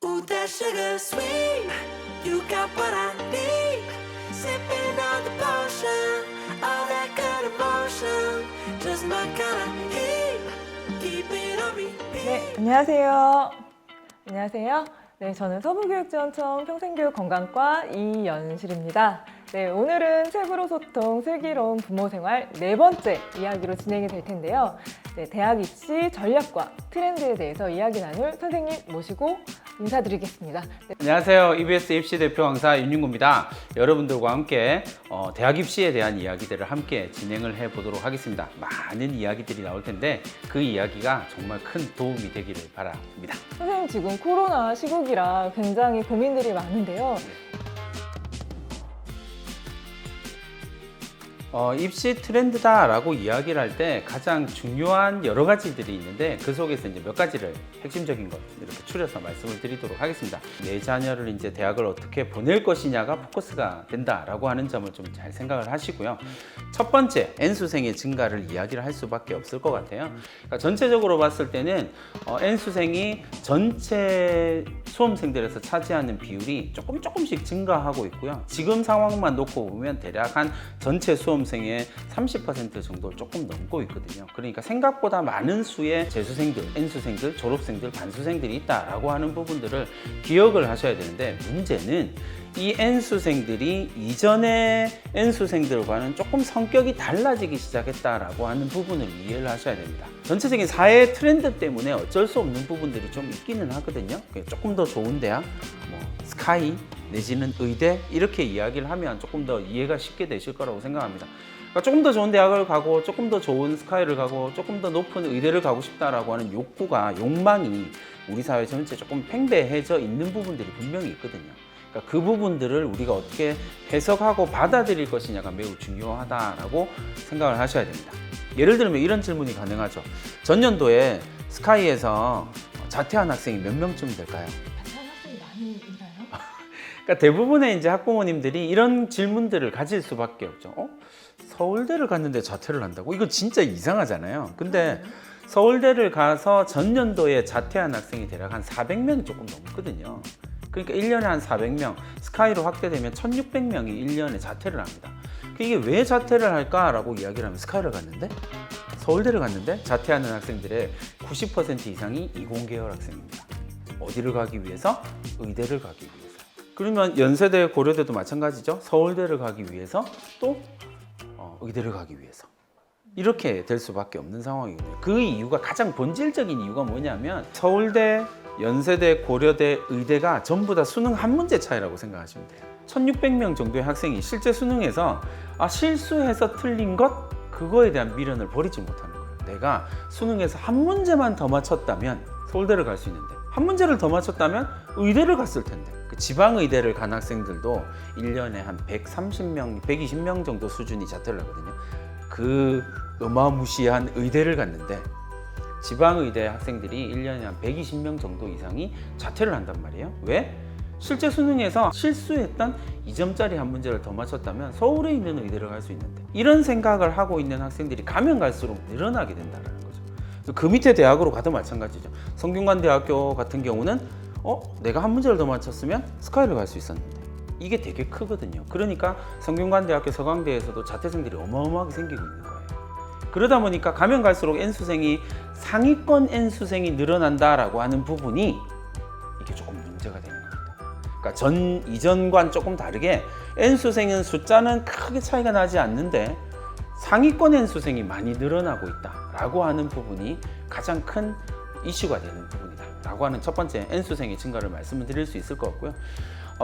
Ooh, that sugar sweet. You got what I need. Sipping on the potion. All that good emotion. Just my kind of heat. Keep it on repeat. 네, 안녕하세요. 안녕하세요. 네, 저는 서부교육지원청 평생교육건강과 이연실입니다. 네, 오늘은 책으로 소통, 슬기로운 부모생활 네 번째 이야기로 진행이 될 텐데요. 네, 대학 입시 전략과 트렌드에 대해서 이야기 나눌 선생님 모시고 인사드리겠습니다. 네, 안녕하세요. EBS 입시 대표 강사 윤윤구입니다. 여러분들과 함께 대학 입시에 대한 이야기들을 함께 진행을 해보도록 하겠습니다. 많은 이야기들이 나올 텐데 그 이야기가 정말 큰 도움이 되기를 바랍니다. 선생님 지금 코로나 시국이라 굉장히 고민들이 많은데요. 입시 트렌드다라고 이야기를 할 때 가장 중요한 여러 가지들이 있는데 그 속에서 이제 몇 가지를 핵심적인 것 이렇게 추려서 말씀을 드리도록 하겠습니다. 내 자녀를 이제 대학을 어떻게 보낼 것이냐가 포커스가 된다라고 하는 점을 좀 잘 생각을 하시고요. 첫 번째, N수생의 증가를 이야기를 할 수밖에 없을 것 같아요. 그러니까 전체적으로 봤을 때는 N수생이 전체 수험생들에서 차지하는 비율이 조금씩 증가하고 있고요. 지금 상황만 놓고 보면 대략 한 전체 수험생의 30% 정도를 조금 넘고 있거든요. 그러니까 생각보다 많은 수의 재수생들, N수생들, 졸업생들, 반수생들이 있다라고 하는 부분들을 기억을 하셔야 되는데 문제는 이 N수생들이 이전의 N수생들과는 조금 성격이 달라지기 시작했다라고 하는 부분을 이해를 하셔야 됩니다. 전체적인 사회 트렌드 때문에 어쩔 수 없는 부분들이 좀 있기는 하거든요. 조금 더 좋은 대학, 스카이 내지는 의대 이렇게 이야기를 하면 조금 더 이해가 쉽게 되실 거라고 생각합니다. 그러니까 조금 더 좋은 대학을 가고 조금 더 좋은 스카이를 가고 조금 더 높은 의대를 가고 싶다라고 하는 욕망이 우리 사회 전체에 조금 팽배해져 있는 부분들이 분명히 있거든요. 그러니까 그 부분들을 우리가 어떻게 해석하고 받아들일 것이냐가 매우 중요하다라고 생각을 하셔야 됩니다. 예를 들면 이런 질문이 가능하죠. 전년도에 스카이에서 자퇴한 학생이 몇 명쯤 될까요? 학생이 많이 있나요? 그러니까 대부분의 이제 학부모님들이 이런 질문들을 가질 수밖에 없죠. 서울대를 갔는데 자퇴를 한다고? 이거 진짜 이상하잖아요. 근데 서울대를 가서 전년도에 자퇴한 학생이 대략 한 400명이 조금 넘거든요. 그러니까 1년에 한 400명, 스카이로 확대되면 1600명이 1년에 자퇴를 합니다. 이게 왜 자퇴를 할까라고 이야기를 하면 스카이를 갔는데? 서울대를 갔는데 자퇴하는 학생들의 90% 이상이 이공계열 학생입니다. 어디를 가기 위해서? 의대를 가기 위해서. 그러면 연세대, 고려대도 마찬가지죠. 서울대를 가기 위해서 또 의대를 가기 위해서. 이렇게 될 수밖에 없는 상황이거든요. 그 이유가 가장 본질적인 이유가 뭐냐면 서울대, 연세대, 고려대, 의대가 전부 다 수능 한 문제 차이라고 생각하시면 돼요. 1600명 정도의 학생이 실제 수능에서 실수해서 틀린 것 그거에 대한 미련을 버리지 못하는 거예요. 내가 수능에서 한 문제만 더 맞췄다면 서울대를 갈 수 있는데 한 문제를 더 맞췄다면 의대를 갔을 텐데 그 지방의대를 간 학생들도 1년에 한 130명, 120명 정도 수준이 자퇴를 하거든요. 그 어마무시한 의대를 갔는데 지방의대 학생들이 1년에 한 120명 정도 이상이 자퇴를 한단 말이에요. 왜? 실제 수능에서 실수했던 2점짜리 한 문제를 더 맞췄다면 서울에 있는 의대를 갈 수 있는데 이런 생각을 하고 있는 학생들이 가면 갈수록 늘어나게 된다는 거죠. 그 밑에 대학으로 가도 마찬가지죠. 성균관대학교 같은 경우는 내가 한 문제를 더 맞췄으면 스카이를 갈 수 있었는데 이게 되게 크거든요. 그러니까 성균관대학교 서강대에서도 자퇴생들이 어마어마하게 생기고 있는 거예요. 그러다 보니까 가면 갈수록 N수생이 상위권 N수생이 늘어난다라고 하는 부분이 이게 조금 문제가 되는 겁니다. 그러니까 이전과는 조금 다르게 N수생은 숫자는 크게 차이가 나지 않는데 상위권 N수생이 많이 늘어나고 있다라고 하는 부분이 가장 큰 이슈가 되는 부분이다 라고 하는 첫 번째 N수생의 증가를 말씀을 드릴 수 있을 것 같고요.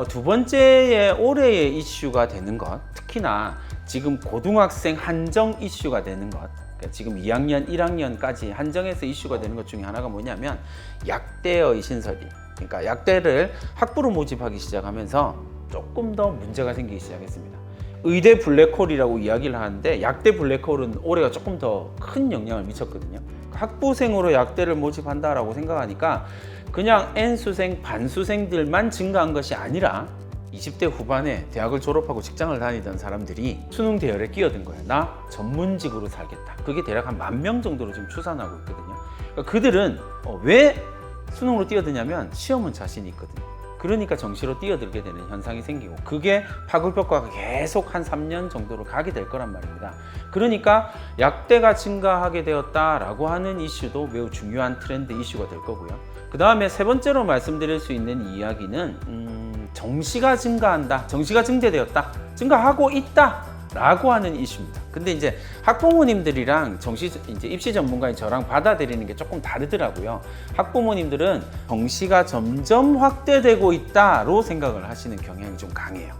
두 번째의 올해의 이슈가 되는 것, 특히나 지금 고등학생 한정 이슈가 되는 것, 그러니까 지금 2학년, 1학년까지 한정해서 이슈가 되는 것 중에 하나가 뭐냐면 약대의 신설이, 그러니까 약대를 학부로 모집하기 시작하면서 조금 더 문제가 생기기 시작했습니다. 의대 블랙홀이라고 이야기를 하는데 약대 블랙홀은 올해가 조금 더 큰 영향을 미쳤거든요. 학부생으로 약대를 모집한다라고 생각하니까 그냥 N수생, 반수생들만 증가한 것이 아니라 20대 후반에 대학을 졸업하고 직장을 다니던 사람들이 수능 대열에 끼어든 거예요. 나 전문직으로 살겠다. 그게 대략 한 10,000명 정도로 지금 추산하고 있거든요. 그러니까 그들은 왜 수능으로 뛰어드냐면 시험은 자신이 있거든요. 그러니까 정시로 뛰어들게 되는 현상이 생기고 그게 파급효과가 계속 한 3년 정도로 가게 될 거란 말입니다. 그러니까 약대가 증가하게 되었다라고 하는 이슈도 매우 중요한 트렌드 이슈가 될 거고요. 그 다음에 세 번째로 말씀드릴 수 있는 이야기는 정시가 증가한다, 정시가 증대되었다, 증가하고 있다 라고 하는 이슈입니다. 근데 이제 학부모님들이랑 이제 입시 전문가인 저랑 받아들이는 게 조금 다르더라고요. 학부모님들은 정시가 점점 확대되고 있다로 생각을 하시는 경향이 좀 강해요.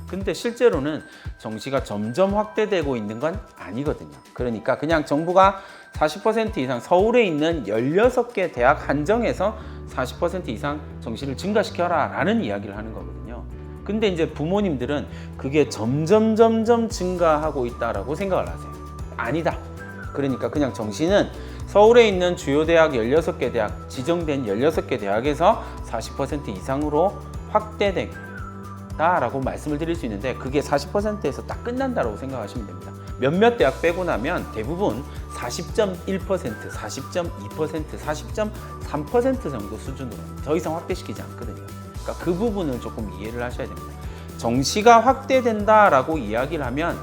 근데 실제로는 정시가 점점 확대되고 있는 건 아니거든요. 그러니까 그냥 정부가 40% 이상 서울에 있는 16개 대학 한정에서 40% 이상 정시를 증가시켜라 라는 이야기를 하는 거거든요. 근데 이제 부모님들은 그게 점점 증가하고 있다라고 생각을 하세요. 아니다. 그러니까 그냥 정시는 서울에 있는 주요 대학 16개 대학, 지정된 16개 대학에서 40% 이상으로 확대된다라고 말씀을 드릴 수 있는데 그게 40%에서 딱 끝난다라고 생각하시면 됩니다. 몇몇 대학 빼고 나면 대부분 40.1%, 40.2%, 40.3% 정도 수준으로 더 이상 확대시키지 않거든요. 그러니까 그 부분을 조금 이해를 하셔야 됩니다. 정시가 확대된다라고 이야기를 하면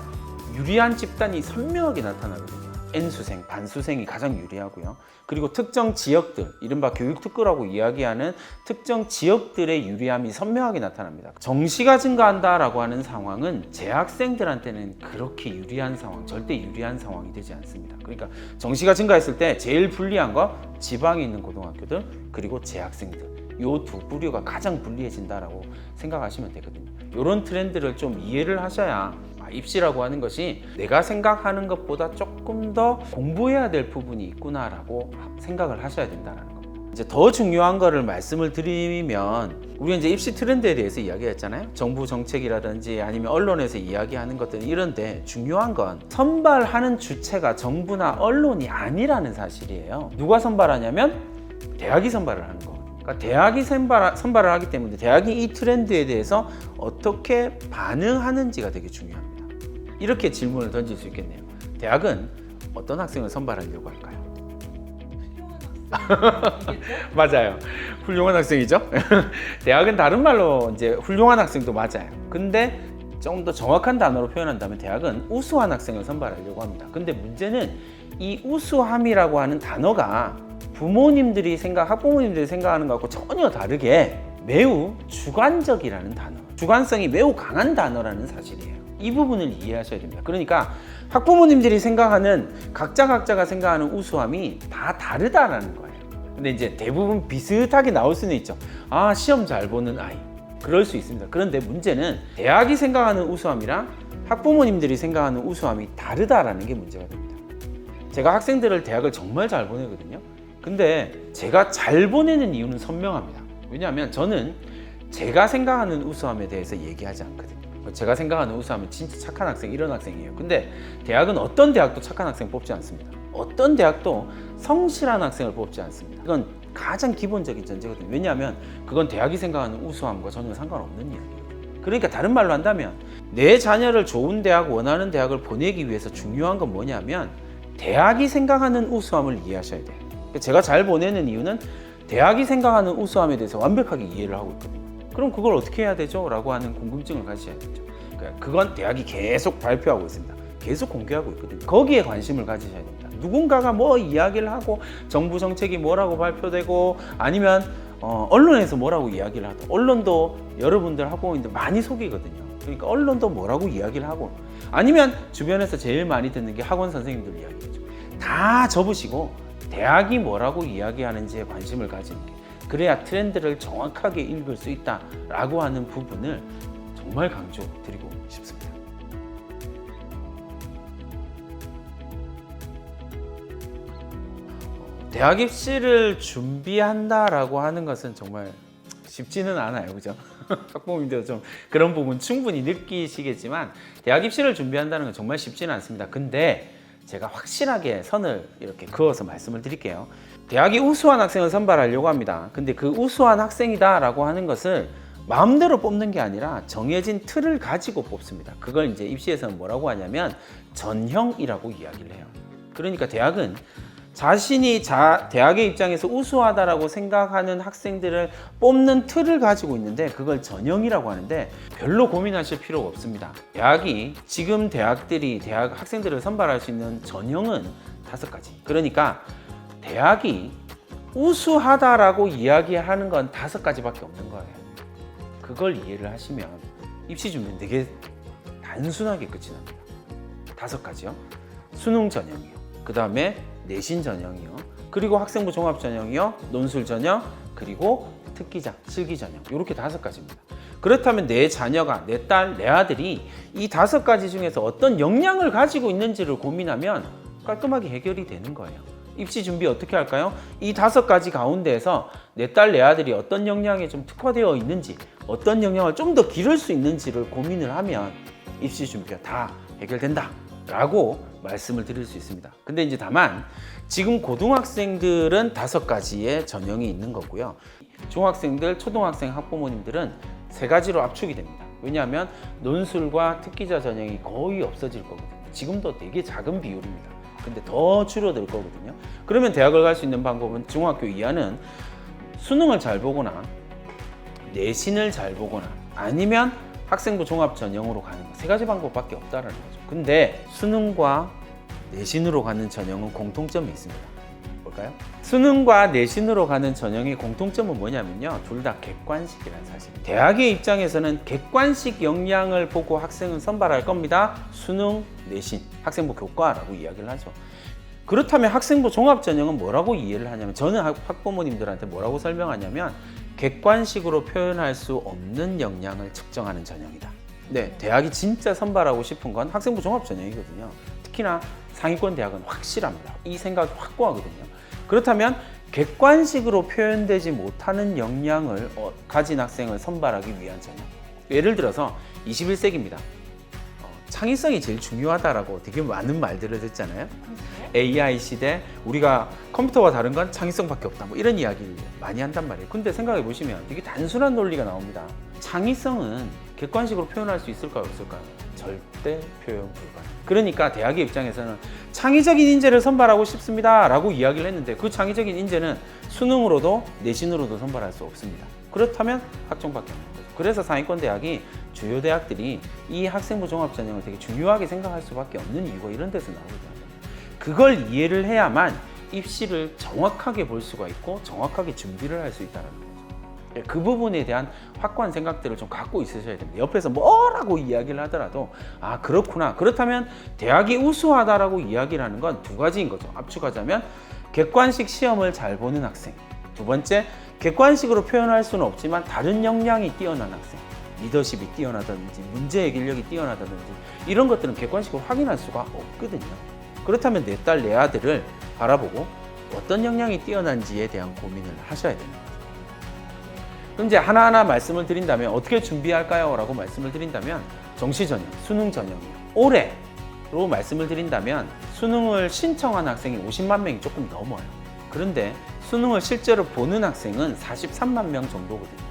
유리한 집단이 선명하게 나타나거든요. N수생, 반수생이 가장 유리하고요. 그리고 특정 지역들, 이른바 교육특구라고 이야기하는 특정 지역들의 유리함이 선명하게 나타납니다. 정시가 증가한다라고 하는 상황은 재학생들한테는 그렇게 유리한 상황, 절대 유리한 상황이 되지 않습니다. 그러니까 정시가 증가했을 때 제일 불리한 거 지방에 있는 고등학교들 그리고 재학생들. 요 두 부류가 가장 불리해진다라고 생각하시면 되거든요. 이런 트렌드를 좀 이해를 하셔야 입시라고 하는 것이 내가 생각하는 것보다 조금 더 공부해야 될 부분이 있구나라고 생각을 하셔야 된다는 겁니다. 이제 더 중요한 거를 말씀을 드리면 우리가 이제 입시 트렌드에 대해서 이야기했잖아요. 정부 정책이라든지 아니면 언론에서 이야기하는 것들 이런데 중요한 건 선발하는 주체가 정부나 언론이 아니라는 사실이에요. 누가 선발하냐면 대학이 선발을 하는 거. 그러니까 대학이 선발을 하기 때문에 대학이 이 트렌드에 대해서 어떻게 반응하는지가 되게 중요합니다. 이렇게 질문을 던질 수 있겠네요. 대학은 어떤 학생을 선발하려고 할까요? 맞아요. 훌륭한 학생이죠. 대학은 다른 말로 이제 훌륭한 학생도 맞아요. 근데 좀 더 정확한 단어로 표현한다면 대학은 우수한 학생을 선발하려고 합니다. 근데 문제는 이 우수함이라고 하는 단어가 학부모님들이 생각하는 것하고 전혀 다르게 매우 주관적이라는 단어, 주관성이 매우 강한 단어라는 사실이에요. 이 부분을 이해하셔야 됩니다. 그러니까 학부모님들이 생각하는 각자가 생각하는 우수함이 다 다르다라는 거예요. 근데 이제 대부분 비슷하게 나올 수는 있죠. 아, 시험 잘 보는 아이. 그럴 수 있습니다. 그런데 문제는 대학이 생각하는 우수함이랑 학부모님들이 생각하는 우수함이 다르다라는 게 문제가 됩니다. 제가 학생들을 대학을 정말 잘 보내거든요. 근데 제가 잘 보내는 이유는 선명합니다. 왜냐하면 저는 제가 생각하는 우수함에 대해서 얘기하지 않거든요. 제가 생각하는 우수함은 진짜 착한 학생, 이런 학생이에요. 근데 대학은 어떤 대학도 착한 학생 뽑지 않습니다. 어떤 대학도 성실한 학생을 뽑지 않습니다. 이건 가장 기본적인 전제거든요. 왜냐하면 그건 대학이 생각하는 우수함과 전혀 상관없는 이야기예요. 그러니까 다른 말로 한다면 내 자녀를 좋은 대학, 원하는 대학을 보내기 위해서 중요한 건 뭐냐면 대학이 생각하는 우수함을 이해하셔야 돼요. 제가 잘 보내는 이유는 대학이 생각하는 우수함에 대해서 완벽하게 이해를 하고 있거든요. 그럼 그걸 어떻게 해야 되죠? 라고 하는 궁금증을 가지셔야 되죠. 그러니까 그건 대학이 계속 발표하고 있습니다. 계속 공개하고 있거든요. 거기에 관심을 가지셔야 됩니다. 누군가가 뭐 이야기를 하고 정부 정책이 뭐라고 발표되고 아니면 언론에서 뭐라고 이야기를 하고 언론도 여러분들 학부모님들 많이 속이거든요. 그러니까 언론도 뭐라고 이야기를 하고 아니면 주변에서 제일 많이 듣는 게 학원 선생님들 이야기죠. 다 접으시고 대학이 뭐라고 이야기하는지에 관심을 가지는 게 그래야 트렌드를 정확하게 읽을 수 있다라고 하는 부분을 정말 강조드리고 싶습니다. 대학 입시를 준비한다라고 하는 것은 정말 쉽지는 않아요, 그죠? 학부모님들 좀 그런 부분 충분히 느끼시겠지만 대학 입시를 준비한다는 건 정말 쉽지는 않습니다. 근데 제가 확실하게 선을 이렇게 그어서 말씀을 드릴게요. 대학이 우수한 학생을 선발하려고 합니다. 근데 그 우수한 학생이다라고 하는 것을 마음대로 뽑는 게 아니라 정해진 틀을 가지고 뽑습니다. 그걸 이제 입시에서는 뭐라고 하냐면 전형이라고 이야기를 해요. 그러니까 대학은 자신이 대학의 입장에서 우수하다라고 생각하는 학생들을 뽑는 틀을 가지고 있는데 그걸 전형이라고 하는데 별로 고민하실 필요가 없습니다. 대학이 지금 대학들이 대학 학생들을 선발할 수 있는 전형은 5가지. 그러니까 대학이 우수하다라고 이야기하는 건 5가지밖에 없는 거예요. 그걸 이해를 하시면 입시 준비는 되게 단순하게 끝이 납니다. 5가지요. 수능 전형이요. 그 다음에 내신 전형이요. 그리고 학생부 종합 전형이요. 논술 전형, 그리고 특기자, 실기 전형. 이렇게 5가지입니다. 그렇다면 내 자녀가, 내 딸, 내 아들이 이 5가지 중에서 어떤 역량을 가지고 있는지를 고민하면 깔끔하게 해결이 되는 거예요. 입시 준비 어떻게 할까요? 이 5가지 가운데에서 내 딸, 내 아들이 어떤 역량에 좀 특화되어 있는지, 어떤 역량을 좀 더 기를 수 있는지를 고민을 하면 입시 준비가 다 해결된다 라고 말씀을 드릴 수 있습니다. 근데 이제 다만 지금 고등학생들은 5가지의 전형이 있는 거고요. 중학생들, 초등학생 학부모님들은 3가지로 압축이 됩니다. 왜냐하면 논술과 특기자 전형이 거의 없어질 거거든요. 지금도 되게 작은 비율입니다. 근데 더 줄어들 거거든요. 그러면 대학을 갈 수 있는 방법은 중학교 이하는 수능을 잘 보거나 내신을 잘 보거나 아니면 학생부 종합 전형으로 가는 거 3가지 방법밖에 없다라는 거죠. 근데 수능과 내신으로 가는 전형은 공통점이 있습니다. 볼까요? 수능과 내신으로 가는 전형의 공통점은 뭐냐면요. 둘 다 객관식이라는 사실. 대학의 입장에서는 객관식 역량을 보고 학생은 선발할 겁니다. 수능, 내신, 학생부 교과라고 이야기를 하죠. 그렇다면 학생부 종합 전형은 뭐라고 이해를 하냐면 저는 학부모님들한테 뭐라고 설명하냐면 객관식으로 표현할 수 없는 역량을 측정하는 전형이다. 네, 대학이 진짜 선발하고 싶은 건 학생부 종합 전형이거든요. 특히나 상위권 대학은 확실합니다. 이 생각이 확고하거든요. 그렇다면 객관식으로 표현되지 못하는 역량을 가진 학생을 선발하기 위한 전형. 예를 들어서 21세기입니다. 창의성이 제일 중요하다라고 되게 많은 말들을 했잖아요. AI 시대, 우리가 컴퓨터와 다른 건 창의성밖에 없다. 뭐 이런 이야기를 많이 한단 말이에요. 근데 생각해 보시면 되게 단순한 논리가 나옵니다. 창의성은 객관식으로 표현할 수 있을까요, 없을까요? 절대 표현 불가. 그러니까 대학의 입장에서는 창의적인 인재를 선발하고 싶습니다 라고 이야기를 했는데 그 창의적인 인재는 수능으로도 내신으로도 선발할 수 없습니다. 그렇다면 학종밖에 없는 거죠. 그래서 상위권 대학이 주요 대학들이 이 학생부 종합 전형을 되게 중요하게 생각할 수밖에 없는 이유가 이런 데서 나오거든요. 그걸 이해를 해야만 입시를 정확하게 볼 수가 있고 정확하게 준비를 할 수 있다는 거죠. 그 부분에 대한 확고한 생각들을 좀 갖고 있으셔야 됩니다. 옆에서 뭐라고 이야기를 하더라도 아 그렇구나. 그렇다면 대학이 우수하다라고 이야기를 하는 건 2가지인 거죠. 압축하자면 객관식 시험을 잘 보는 학생. 2번째, 객관식으로 표현할 수는 없지만 다른 역량이 뛰어난 학생. 리더십이 뛰어나다든지 문제 해결력이 뛰어나다든지 이런 것들은 객관식으로 확인할 수가 없거든요. 그렇다면 내 딸, 내 아들을 바라보고 어떤 역량이 뛰어난지에 대한 고민을 하셔야 됩니다. 그럼 이제 하나하나 말씀을 드린다면 어떻게 준비할까요? 라고 말씀을 드린다면 정시 전형, 수능 전형이요. 올해로 말씀을 드린다면 수능을 신청한 학생이 50만 명이 조금 넘어요. 그런데 수능을 실제로 보는 학생은 43만 명 정도거든요.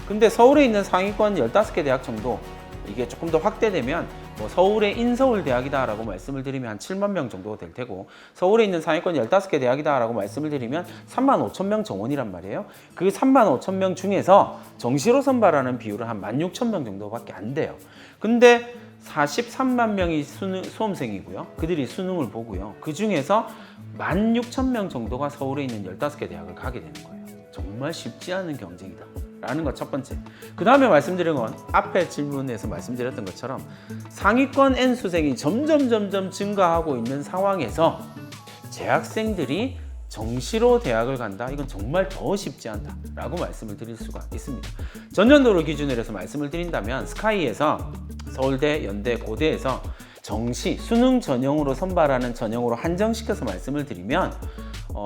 근데 서울에 있는 상위권 15개 대학 정도 이게 조금 더 확대되면 뭐 서울의 인서울대학이다 라고 말씀을 드리면 한 7만 명 정도가 될 테고 서울에 있는 상위권 15개 대학이다 라고 말씀을 드리면 3만 5천 명 정원이란 말이에요. 그 3만 5천 명 중에서 정시로 선발하는 비율은 한 1만 6천 명 정도밖에 안 돼요. 근데 43만 명이 수험생이고요. 그들이 수능을 보고요. 그 중에서 1만 6천 명 정도가 서울에 있는 15개 대학을 가게 되는 거예요. 정말 쉽지 않은 경쟁이다 라는 것 첫 번째. 그 다음에 말씀드린 건 앞에 질문에서 말씀드렸던 것처럼 상위권 N수생이 점점 증가하고 있는 상황에서 재학생들이 정시로 대학을 간다? 이건 정말 더 쉽지 않다 라고 말씀을 드릴 수가 있습니다. 전년도를 기준으로 해서 말씀을 드린다면 스카이에서 서울대, 연대, 고대에서 정시, 수능 전형으로 선발하는 전형으로 한정시켜서 말씀을 드리면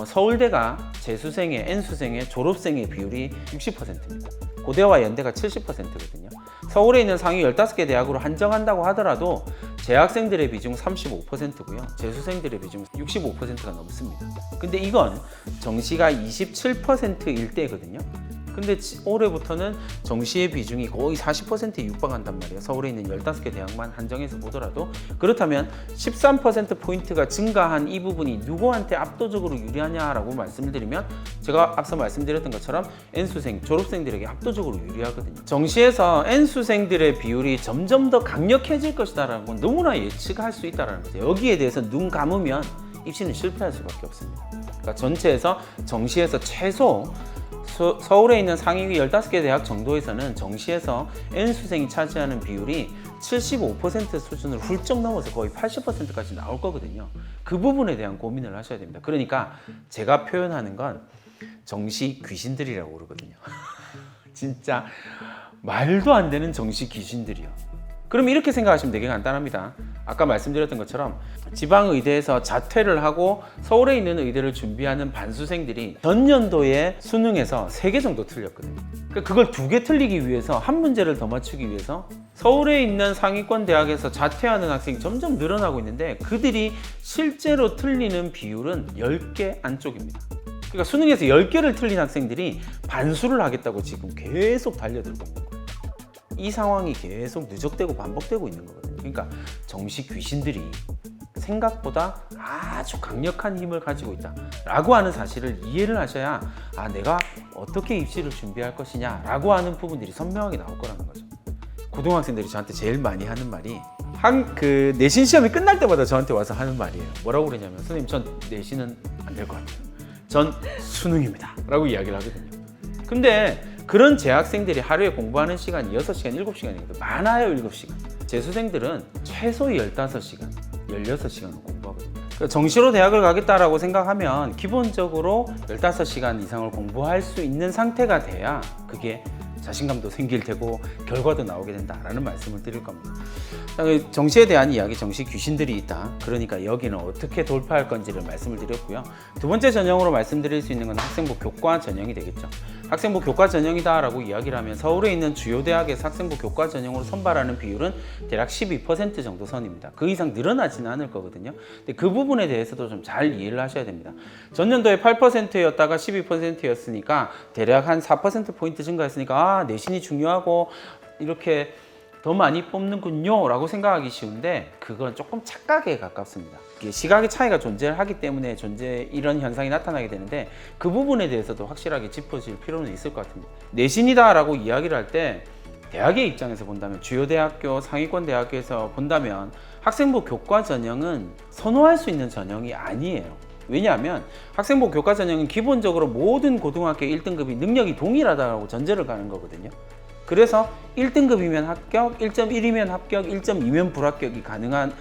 서울대가 재수생의 N수생의 졸업생의 비율이 60%입니다. 고대와 연대가 70%거든요. 서울에 있는 상위 15개 대학으로 한정한다고 하더라도 재학생들의 비중 35%고요. 재수생들의 비중 65%가 넘습니다. 근데 이건 정시가 27%일 때거든요. 근데 올해부터는 정시의 비중이 거의 40%에 육박한단 말이에요. 서울에 있는 15개 대학만 한정해서 보더라도. 그렇다면 13%포인트가 증가한 이 부분이 누구한테 압도적으로 유리하냐라고 말씀을 드리면 제가 앞서 말씀드렸던 것처럼 N수생, 졸업생들에게 압도적으로 유리하거든요. 정시에서 N수생들의 비율이 점점 더 강력해질 것이다라는 건 너무나 예측할 수 있다는 거죠. 여기에 대해서 눈 감으면 입시는 실패할 수밖에 없습니다. 그러니까 전체에서 정시에서 최소 서울에 있는 상위 15개 대학 정도에서는 정시에서 N수생이 차지하는 비율이 75% 수준을 훌쩍 넘어서 거의 80%까지 나올 거거든요. 그 부분에 대한 고민을 하셔야 됩니다. 그러니까 제가 표현하는 건 정시 귀신들이라고 그러거든요. 진짜 말도 안 되는 정시 귀신들이요. 그럼 이렇게 생각하시면 되게 간단합니다. 아까 말씀드렸던 것처럼 지방의대에서 자퇴를 하고 서울에 있는 의대를 준비하는 반수생들이 전년도에 수능에서 3개 정도 틀렸거든요. 그러니까 그걸 2개 틀리기 위해서 한 문제를 더 맞추기 위해서 서울에 있는 상위권 대학에서 자퇴하는 학생이 점점 늘어나고 있는데 그들이 실제로 틀리는 비율은 10개 안쪽입니다. 그러니까 수능에서 10개를 틀린 학생들이 반수를 하겠다고 지금 계속 달려들고 있는 거예요. 이 상황이 계속 누적되고 반복되고 있는 거거든요. 그러니까 정시 귀신들이 생각보다 아주 강력한 힘을 가지고 있다라고 하는 사실을 이해를 하셔야 내가 어떻게 입시를 준비할 것이냐라고 하는 부분들이 선명하게 나올 거라는 거죠. 고등학생들이 저한테 제일 많이 하는 말이 내신 시험이 끝날 때마다 저한테 와서 하는 말이에요. 뭐라고 그러냐면 선생님 전 내신은 안 될 것 같아요. 전 수능입니다 라고 이야기를 하거든요. 근데 그런 재학생들이 하루에 공부하는 시간이 6시간, 7시간이거든요. 많아요, 7시간. 재수생들은 최소 15시간, 16시간을 공부하거든요. 그러니까 정시로 대학을 가겠다라고 생각하면 기본적으로 15시간 이상을 공부할 수 있는 상태가 돼야 그게 자신감도 생길 테고 결과도 나오게 된다라는 말씀을 드릴 겁니다. 정시에 대한 이야기, 정시 귀신들이 있다. 그러니까 여기는 어떻게 돌파할 건지를 말씀을 드렸고요. 두 번째 전형으로 말씀드릴 수 있는 건 학생부 교과 전형이 되겠죠. 학생부 교과 전형이다라고 이야기를 하면 서울에 있는 주요 대학에서 학생부 교과 전형으로 선발하는 비율은 대략 12% 정도 선입니다. 그 이상 늘어나지는 않을 거거든요. 근데 그 부분에 대해서도 좀 잘 이해를 하셔야 됩니다. 전년도에 8%였다가 12%였으니까 대략 한 4%포인트 증가했으니까 내신이 중요하고 이렇게 더 많이 뽑는군요 라고 생각하기 쉬운데 그건 조금 착각에 가깝습니다. 시각의 차이가 존재하기 때문에 이런 현상이 나타나게 되는데 그 부분에 대해서도 확실하게 짚어질 필요는 있을 것 같습니다. 내신이다 라고 이야기를 할 때 대학의 입장에서 본다면 주요 대학교, 상위권 대학교에서 본다면 학생부 교과 전형은 선호할 수 있는 전형이 아니에요. 왜냐하면 학생부 교과 전형은 기본적으로 모든 고등학교 1등급이 능력이 동일하다고 전제를 가는 거거든요. 그래서 1등급이면 합격, 1.1이면 합격, 1.2면 불합격이 가능한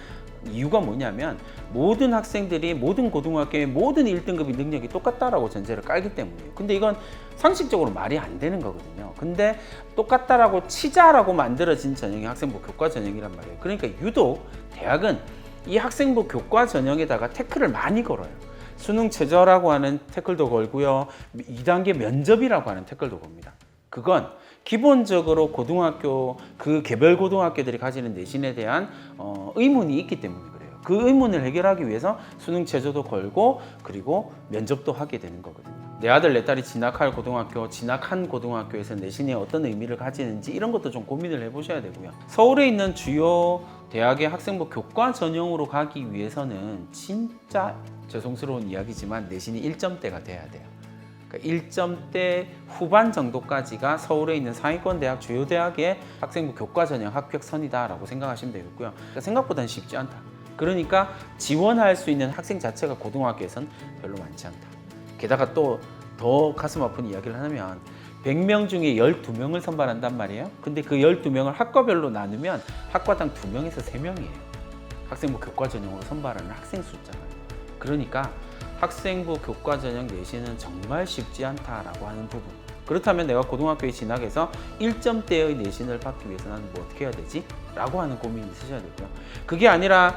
이유가 뭐냐면 모든 학생들이 모든 고등학교의 모든 1등급의 능력이 똑같다라고 전제를 깔기 때문이에요. 근데 이건 상식적으로 말이 안 되는 거거든요. 근데 똑같다라고 치자라고 만들어진 전형이 학생부 교과 전형이란 말이에요. 그러니까 유독 대학은 이 학생부 교과 전형에다가 태클을 많이 걸어요. 수능 최저라고 하는 태클도 걸고요. 2단계 면접이라고 하는 태클도 겁니다. 그건 기본적으로 고등학교, 그 개별 고등학교들이 가지는 내신에 대한 의문이 있기 때문에 그래요. 그 의문을 해결하기 위해서 수능 최저도 걸고 그리고 면접도 하게 되는 거거든요. 내 아들, 내 딸이 진학할 고등학교, 진학한 고등학교에서 내신이 어떤 의미를 가지는지 이런 것도 좀 고민을 해보셔야 되고요. 서울에 있는 주요 대학의 학생부 교과 전형으로 가기 위해서는 진짜 죄송스러운 이야기지만 내신이 1점대가 돼야 돼요. 1점대 후반 정도까지가 서울에 있는 상위권 대학, 주요 대학의 학생부 교과 전형 합격선이다라고 생각하시면 되겠고요. 그러니까 생각보다는 쉽지 않다. 그러니까 지원할 수 있는 학생 자체가 고등학교에서는 별로 많지 않다. 게다가 또 더 가슴 아픈 이야기를 하면 100명 중에 12명을 선발한단 말이에요. 근데 그 12명을 학과별로 나누면 학과당 2명에서 3명이에요. 학생부 교과 전형으로 선발하는 학생 숫자가. 그러니까 학생부 교과 전형 내신은 정말 쉽지 않다라고 하는 부분. 그렇다면 내가 고등학교에 진학해서 1점대의 내신을 받기 위해서 나는 뭐 어떻게 해야 되지? 라고 하는 고민이 있으셔야 되고요. 그게 아니라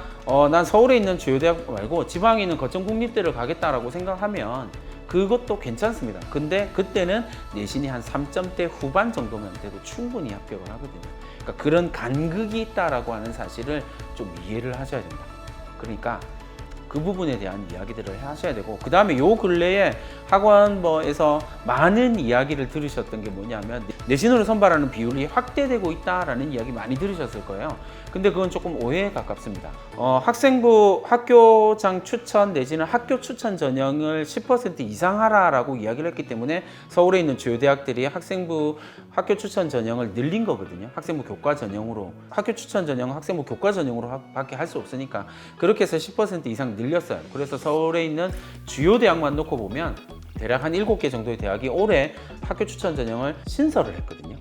난 서울에 있는 주요 대학 말고 지방에 있는 거점 국립대를 가겠다라고 생각하면 그것도 괜찮습니다. 근데 그때는 내신이 한 3점대 후반 정도면 돼도 충분히 합격을 하거든요. 그러니까 그런 간극이 있다라고 하는 사실을 좀 이해를 하셔야 된다. 그러니까 그 부분에 대한 이야기들을 하셔야 되고, 그 다음에 요 근래에 학원에서 많은 이야기를 들으셨던 게 뭐냐면 내신으로 선발하는 비율이 확대되고 있다라는 이야기 많이 들으셨을 거예요. 근데 그건 조금 오해에 가깝습니다. 학생부 학교장 추천 내지는 학교 추천 전형을 10% 이상 하라라고 이야기를 했기 때문에 서울에 있는 주요 대학들이 학생부 학교 추천 전형을 늘린 거거든요. 학생부 교과 전형으로, 학교 추천 전형은 학생부 교과 전형으로 밖에 할 수 없으니까 그렇게 해서 10% 이상 늘렸어요. 그래서 서울에 있는 주요 대학만 놓고 보면 대략 한 7개 정도의 대학이 올해 학교 추천 전형을 신설을 했거든요.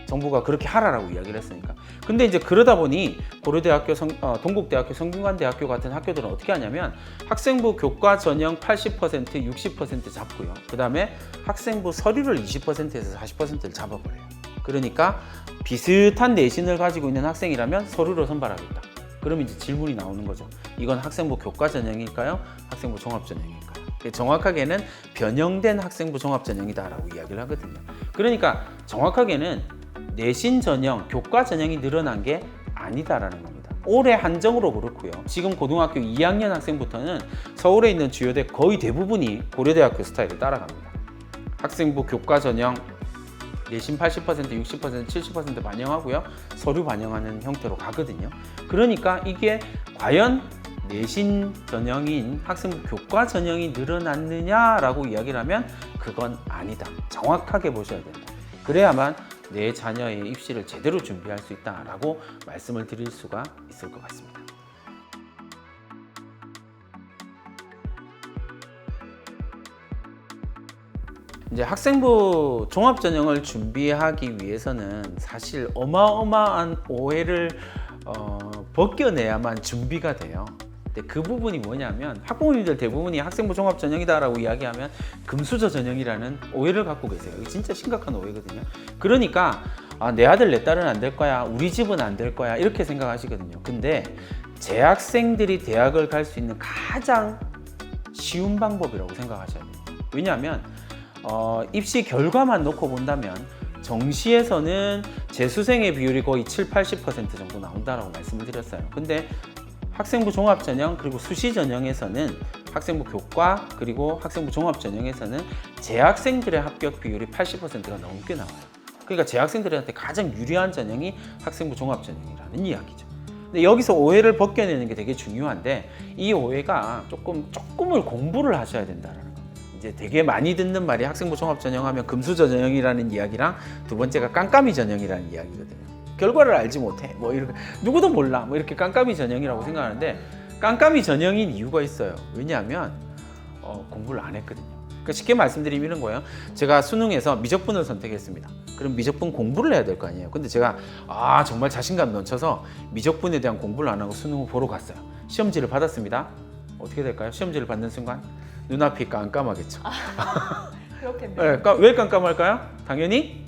정부가 그렇게 하라라고 이야기를 했으니까. 근데 이제 그러다 보니 고려대학교, 동국대학교, 성균관대학교 같은 학교들은 어떻게 하냐면 학생부 교과 전형 80%, 60% 잡고요. 그 다음에 학생부 서류를 20%에서 40%를 잡아버려요. 그러니까 비슷한 내신을 가지고 있는 학생이라면 서류로 선발하겠다. 그러면 이제 질문이 나오는 거죠. 이건 학생부 교과 전형일까요? 학생부 종합 전형일까요? 정확하게는 변형된 학생부 종합 전형이다라고 이야기를 하거든요. 그러니까 정확하게는 내신 전형, 교과 전형이 늘어난 게 아니다라는 겁니다. 올해 한정으로 그렇고요. 지금 고등학교 2학년 학생부터는 서울에 있는 주요대 거의 대부분이 고려대학교 스타일을 따라갑니다. 학생부 교과 전형 내신 80%, 60%, 70% 반영하고요. 서류 반영하는 형태로 가거든요. 그러니까 이게 과연 내신 전형인 학생부 교과 전형이 늘어났느냐라고 이야기를 하면 그건 아니다. 정확하게 보셔야 된다. 그래야만 내 자녀의 입시를 제대로 준비할 수 있다라고 말씀을 드릴 수가 있을 것 같습니다. 이제 학생부 종합전형을 준비하기 위해서는 사실 어마어마한 오해를 벗겨내야만 준비가 돼요. 근데 그 부분이 뭐냐면 학부모님들 대부분이 학생부 종합전형이다라고 이야기하면 금수저 전형이라는 오해를 갖고 계세요. 이거 진짜 심각한 오해거든요. 그러니까 내 아들 내 딸은 안 될 거야, 우리 집은 안 될 거야 이렇게 생각하시거든요. 근데 재학생들이 대학을 갈 수 있는 가장 쉬운 방법이라고 생각하셔야 돼요. 왜냐하면 입시 결과만 놓고 본다면 정시에서는 재수생의 비율이 거의 7, 80% 정도 나온다라고 말씀을 드렸어요. 근데 학생부 종합전형 그리고 수시전형에서는 학생부 교과 그리고 학생부 종합전형에서는 재학생들의 합격 비율이 80%가 넘게 나와요. 그러니까 재학생들한테 가장 유리한 전형이 학생부 종합전형이라는 이야기죠. 근데 여기서 오해를 벗겨내는 게 되게 중요한데 이 오해가 조금을 공부를 하셔야 된다는 겁니다. 이제 되게 많이 듣는 말이 학생부 종합전형 하면 금수저 전형이라는 이야기랑 두 번째가 깜깜이 전형이라는 이야기거든요. 결과를 알지 못해. 이렇게 누구도 몰라. 이렇게 깜깜이 전형이라고 생각하는데 깜깜이 전형인 이유가 있어요. 왜냐하면 공부를 안 했거든요. 그러니까 쉽게 말씀드리면 이런 거예요. 제가 수능에서 미적분을 선택했습니다. 그럼 미적분 공부를 해야 될 거 아니에요. 근데 제가 정말 자신감 넘쳐서 미적분에 대한 공부를 안 하고 수능을 보러 갔어요. 시험지를 받았습니다. 어떻게 될까요? 시험지를 받는 순간 눈앞이 깜깜하겠죠. 그렇겠네요. 네, 왜 깜깜할까요? 당연히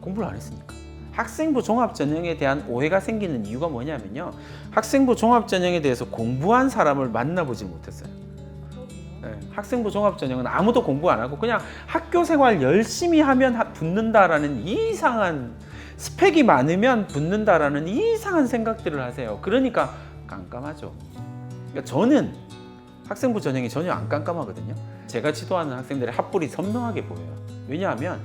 공부를 안 했으니까. 학생부 종합전형에 대한 오해가 생기는 이유가 뭐냐면요. 학생부 종합전형에 대해서 공부한 사람을 만나보지 못했어요. 네, 학생부 종합전형은 아무도 공부 안 하고 그냥 학교 생활 열심히 하면 붙는다라는 이상한, 스펙이 많으면 붙는다라는 이상한 생각들을 하세요. 그러니까 깜깜하죠. 그러니까 저는 학생부 전형이 전혀 안 깜깜하거든요. 제가 지도하는 학생들의 합불이 선명하게 보여요. 왜냐하면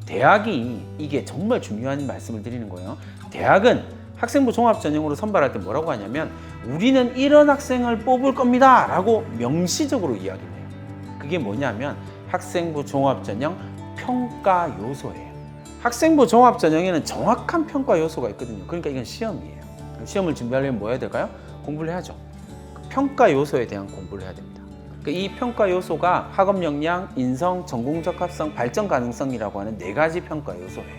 대학이, 이게 정말 중요한 말씀을 드리는 거예요. 대학은 학생부 종합전형으로 선발할 때 뭐라고 하냐면 우리는 이런 학생을 뽑을 겁니다 라고 명시적으로 이야기를 해요. 그게 뭐냐면 학생부 종합전형 평가 요소예요. 학생부 종합전형에는 정확한 평가 요소가 있거든요. 그러니까 이건 시험이에요. 시험을 준비하려면 뭐 해야 될까요? 공부를 해야죠. 평가 요소에 대한 공부를 해야 됩니다. 이 평가 요소가 학업 역량, 인성, 전공 적합성, 발전 가능성이라고 하는 4가지 평가 요소예요.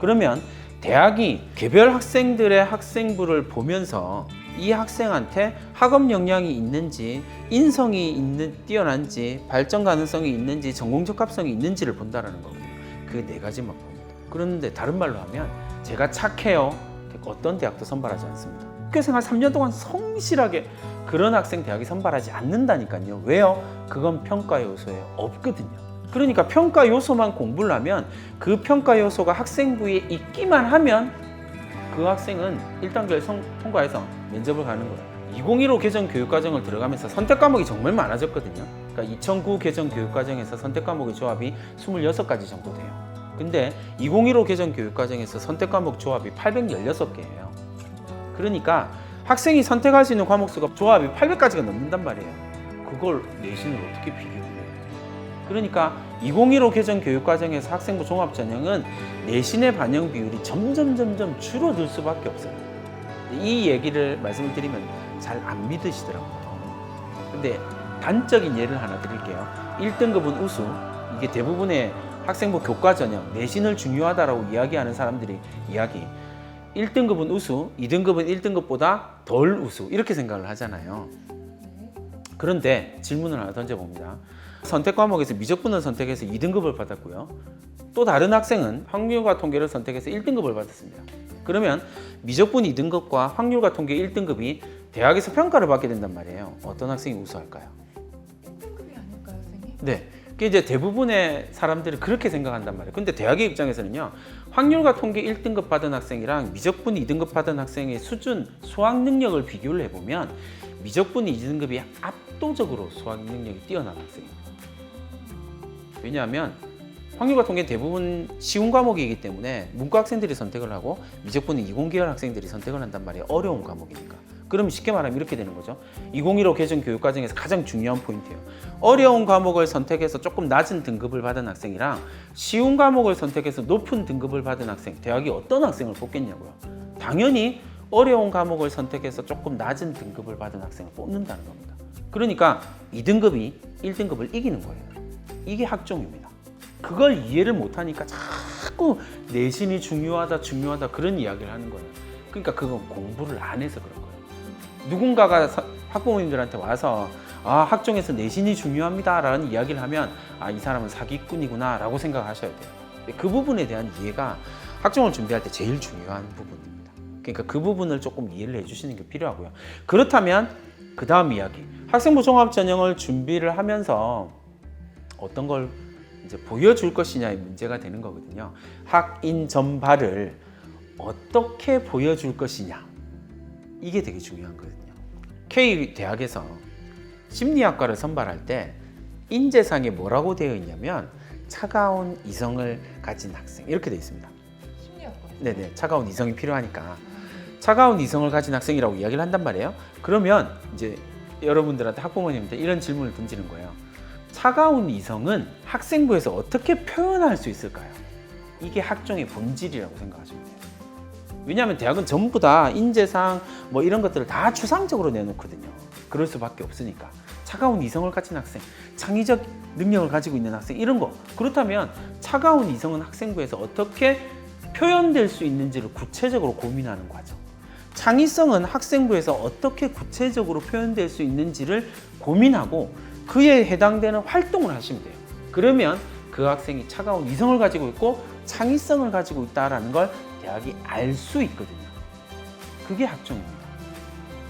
그러면 대학이 개별 학생들의 학생부를 보면서 이 학생한테 학업 역량이 있는지, 인성이 뛰어난지, 발전 가능성이 있는지, 전공 적합성이 있는지를 본다는 거거든요. 그 4가지만 봅니다. 그런데 다른 말로 하면 제가 착해요. 어떤 대학도 선발하지 않습니다. 학교생활 3년 동안 성실하게 그런 학생 대학이 선발하지 않는다니까요. 왜요? 그건 평가 요소에 없거든요. 그러니까 평가 요소만 공부를 하면 그 평가 요소가 학생부에 있기만 하면 그 학생은 1단계를 통과해서 면접을 가는 거예요. 2015 개정 교육과정을 들어가면서 선택 과목이 정말 많아졌거든요. 그러니까 2009 개정 교육과정에서 선택 과목의 조합이 26가지 정도 돼요. 근데 2015 개정 교육과정에서 선택 과목 조합이 816개예요. 그러니까 학생이 선택할 수 있는 과목 수가 조합이 800가지가 넘는단 말이에요. 그걸 내신을 어떻게 비교해요? 그러니까 2015 개정 교육과정에서 학생부 종합전형은 내신의 반영 비율이 점점 줄어들 수밖에 없어요. 이 얘기를 말씀을 드리면 잘 안 믿으시더라고요. 근데 단적인 예를 하나 드릴게요. 1등급은 우수. 이게 대부분의 학생부 교과전형, 내신을 중요하다라고 이야기하는 사람들이 이야기. 1등급은 우수, 2등급은 1등급보다 덜 우수. 이렇게 생각을 하잖아요. 그런데 질문을 하나 던져봅니다. 선택 과목에서 미적분을 선택해서 2등급을 받았고요. 또 다른 학생은 확률과 통계를 선택해서 1등급을 받았습니다. 그러면 미적분 2등급과 확률과 통계 1등급이 대학에서 평가를 받게 된단 말이에요. 어떤 학생이 우수할까요? 1등급이 아닐까요, 선생님? 네. 그게 이제 대부분의 사람들이 그렇게 생각한단 말이에요. 근데 대학의 입장에서는요. 확률과 통계 1등급 받은 학생이랑 미적분 2등급 받은 학생의 수준, 수학 능력을 비교를 해보면 미적분 2등급이 압도적으로 수학 능력이 뛰어난 학생입니다. 왜냐하면 확률과 통계는 대부분 쉬운 과목이기 때문에 문과 학생들이 선택을 하고 미적분은 이공계열 학생들이 선택을 한단 말이에요. 어려운 과목이니까. 그럼 쉽게 말하면 이렇게 되는 거죠. 2015 개정 교육과정에서 가장 중요한 포인트예요. 어려운 과목을 선택해서 조금 낮은 등급을 받은 학생이랑 쉬운 과목을 선택해서 높은 등급을 받은 학생, 대학이 어떤 학생을 뽑겠냐고요. 당연히 어려운 과목을 선택해서 조금 낮은 등급을 받은 학생을 뽑는다는 겁니다. 그러니까 2등급이 1등급을 이기는 거예요. 이게 학종입니다. 그걸 이해를 못하니까 자꾸 내신이 중요하다 그런 이야기를 하는 거예요. 그러니까 그건 공부를 안 해서 그런 거예요. 누군가가 학부모님들한테 와서 학종에서 내신이 중요합니다 라는 이야기를 하면 이 사람은 사기꾼이구나 라고 생각하셔야 돼요. 그 부분에 대한 이해가 학종을 준비할 때 제일 중요한 부분입니다. 그러니까 그 부분을 조금 이해를 해주시는 게 필요하고요. 그렇다면 그 다음 이야기, 학생부 종합전형을 준비를 하면서 어떤 걸 이제 보여줄 것이냐의 문제가 되는 거거든요. 학인 전발을 어떻게 보여줄 것이냐, 이게 되게 중요한 거거든요. K 대학에서 심리학과를 선발할 때 인재상에 뭐라고 되어 있냐면 차가운 이성을 가진 학생, 이렇게 되어 있습니다. 심리학과. 네네, 차가운 이성이 필요하니까 차가운 이성을 가진 학생이라고 이야기를 한단 말이에요. 그러면 이제 여러분들한테, 학부모님한테 이런 질문을 던지는 거예요. 차가운 이성은 학생부에서 어떻게 표현할 수 있을까요? 이게 학종의 본질이라고 생각하시면 돼요. 왜냐하면 대학은 전부 다 인재상 뭐 이런 것들을 다 추상적으로 내놓거든요. 그럴 수밖에 없으니까. 차가운 이성을 가진 학생, 창의적 능력을 가지고 있는 학생, 이런 거. 그렇다면 차가운 이성은 학생부에서 어떻게 표현될 수 있는지를 구체적으로 고민하는 과정. 창의성은 학생부에서 어떻게 구체적으로 표현될 수 있는지를 고민하고 그에 해당되는 활동을 하시면 돼요. 그러면 그 학생이 차가운 이성을 가지고 있고 창의성을 가지고 있다는 걸 대학이 알 수 있거든요. 그게 학종입니다.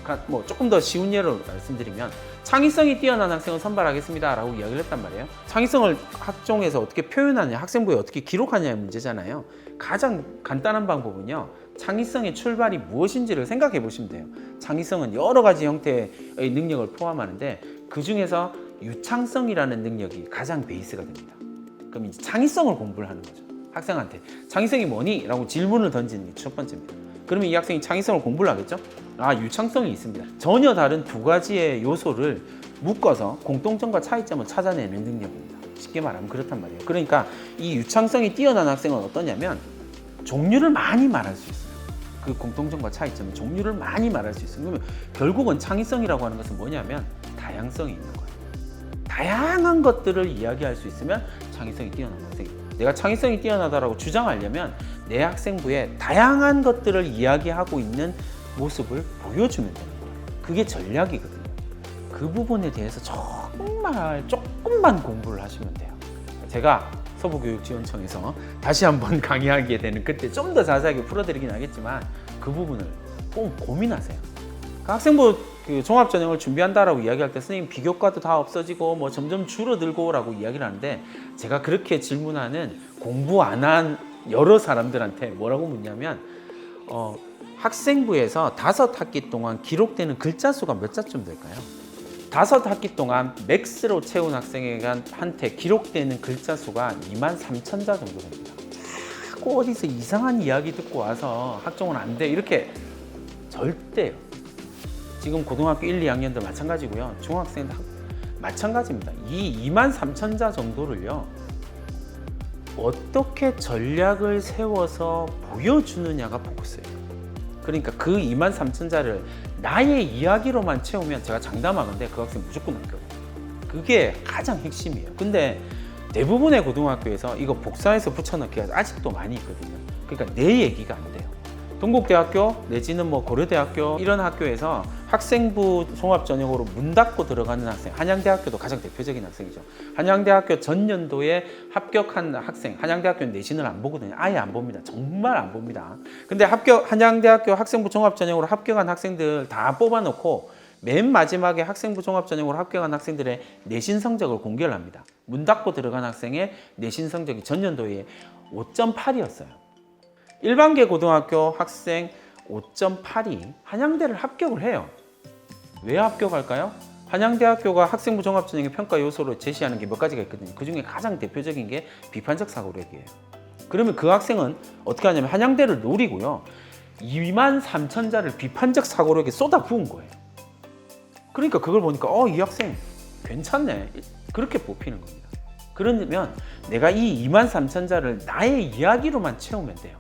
그러니까 뭐 조금 더 쉬운 예로 말씀드리면 창의성이 뛰어난 학생을 선발하겠습니다 라고 이야기를 했단 말이에요. 창의성을 학종에서 어떻게 표현하냐, 학생부에 어떻게 기록하냐의 문제잖아요. 가장 간단한 방법은요, 창의성의 출발이 무엇인지를 생각해 보시면 돼요. 창의성은 여러 가지 형태의 능력을 포함하는데 그 중에서 유창성이라는 능력이 가장 베이스가 됩니다. 그럼 이제 창의성을 공부를 하는 거죠. 학생한테 창의성이 뭐니? 라고 질문을 던지는 게 첫 번째입니다. 그러면 이 학생이 창의성을 공부를 하겠죠? 유창성이 있습니다. 전혀 다른 두 가지의 요소를 묶어서 공통점과 차이점을 찾아내는 능력입니다. 쉽게 말하면 그렇단 말이에요. 그러니까 이 유창성이 뛰어난 학생은 어떠냐면 종류를 많이 말할 수 있어요. 그 공통점과 차이점은 종류를 많이 말할 수 있어요. 그러면 결국은 창의성이라고 하는 것은 뭐냐면 다양성이 있는 거예요. 다양한 것들을 이야기할 수 있으면 창의성이 뛰어난 학생입니다. 내가 창의성이 뛰어나다라고 주장하려면 내 학생부에 다양한 것들을 이야기하고 있는 모습을 보여주면 되는 거예요. 그게 전략이거든요. 그 부분에 대해서 정말 조금만 공부를 하시면 돼요. 제가 서부교육지원청에서 다시 한번 강의하게 되는 그때 좀 더 자세하게 풀어드리긴 하겠지만 그 부분을 꼭 고민하세요. 학생부 종합전형을 준비한다라고 이야기할 때 선생님 비교과도 다 없어지고 뭐 점점 줄어들고 라고 이야기를 하는데 제가 그렇게 질문하는 공부 안 한 여러 사람들한테 뭐라고 묻냐면 학생부에서 5학기 동안 기록되는 글자 수가 몇 자쯤 될까요? 5학기 동안 맥스로 채운 학생한테 기록되는 글자 수가 23,000자 정도 됩니다. 자꾸 어디서 이상한 이야기 듣고 와서 학종은 안 돼 이렇게 절대요. 지금 고등학교 1, 2학년들 마찬가지고요. 중학생들 마찬가지입니다. 이 23,000자 정도를요. 어떻게 전략을 세워서 보여주느냐가 포커스예요. 그러니까 그 23,000자를 나의 이야기로만 채우면 제가 장담하건데 그 학생 무조건 합격. 그게 가장 핵심이에요. 근데 대부분의 고등학교에서 이거 복사해서 붙여넣기가 아직도 많이 있거든요. 그러니까 내 얘기가 안 돼요. 동국대학교 내지는 뭐 고려대학교 이런 학교에서 학생부 종합전형으로 문 닫고 들어가는 학생, 한양대학교도 가장 대표적인 학생이죠. 한양대학교 전년도에 합격한 학생, 한양대학교는 내신을 안 보거든요. 아예 안 봅니다. 정말 안 봅니다. 근데 한양대학교 학생부 종합전형으로 합격한 학생들 다 뽑아놓고 맨 마지막에 학생부 종합전형으로 합격한 학생들의 내신 성적을 공개를 합니다. 문 닫고 들어간 학생의 내신 성적이 전년도에 5.8이었어요. 일반계 고등학교 학생 5.8이 한양대를 합격을 해요. 왜 합격할까요? 한양대학교가 학생부 종합전형의 평가 요소로 제시하는 게 몇 가지가 있거든요. 그 중에 가장 대표적인 게 비판적 사고력이에요. 그러면 그 학생은 어떻게 하냐면 한양대를 노리고요. 23,000자를 비판적 사고력에 쏟아 부은 거예요. 그러니까 그걸 보니까 이 학생 괜찮네. 그렇게 뽑히는 겁니다. 그러면 내가 이 23,000자를 나의 이야기로만 채우면 돼요.